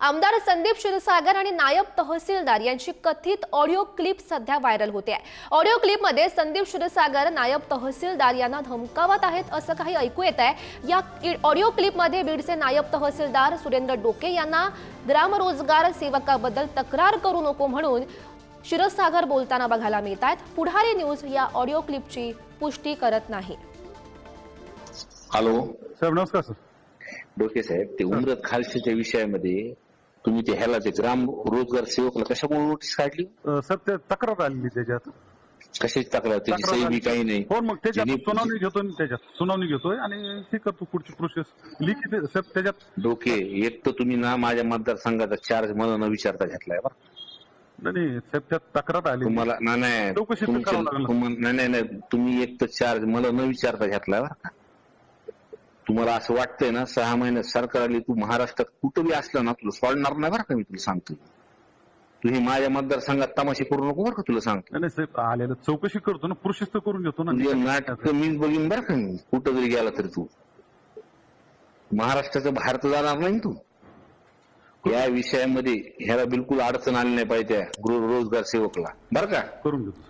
आमदार संदीप क्षीरसागर आणि नायब तहसीलदार यांची कथित ऑडिओ क्लिप सध्या व्हायरल होते आहे। ऑडिओ क्लिपमध्ये संदीप क्षीरसागर नायब तहसीलदार यांना धमकावत आहेत असं काही ऐकू येत आहे। या ऑडिओ क्लिपमध्ये बीडचे नायब तहसीलदार सुरेंद्र डोके यांना ग्रामरोजगार सेवकाबद्दल तक्रार करू नको म्हणून क्षीरसागर बोलताना बघायला मिळत आहेत। पुढारी न्यूज या ऑडिओ क्लिपची पुष्टी करत नाही। हॅलो साहेब, नमस्कार सर। डोके साहेब, ते उमरत खालशीच्या विषयामध्ये तुम्ही ते ह्याला ते ग्राम रोजगार सेवकला कशामुळे नोटीस काढली? सर, ते तक्रार आलेली त्याच्यात। कशाची तक्रार? त्याची सही बी काही नाही। हो, मग त्याच्यात सुनावणी घेतोय, त्याच्यात सुनावणी घेतोय आणि ते करतो पुढची प्रोसेस लिखित साहेब त्याच्यात। डोके, एक तर तुम्ही ना माझ्या मतदारसंघाचा चार्ज मला न विचारता घेतलाय बरं। नाही साहेब, त्यात तक्रार आली तुम्हाला नाही तुम्ही एक तर चार्ज मला न विचारता घेतलाय बरं का। तुम्हाला असं वाटतंय ना 6 महिन्यात सरकार आली, तू महाराष्ट्रात कुठं बी असला ना तुला सोडणार नाही बरं का। मी तुला सांगतो, तुम्ही माझ्या मतदारसंघात तमाशे करू नको बरं का, तुला सांगतो। नाही साहेब, आलेलं चौकशी करतो ना, प्रोसेस तर करून घेतो ना। नाटक मीच बघीन बरं का। मी कुठं जरी गेला तरी तू महाराष्ट्राच्या बाहेर तर जाणार नाही तू। या विषयामध्ये ह्याला बिलकुल अडचण आली नाही पाहिजे गृह रोजगार सेवकला बरं का। करून घेतो।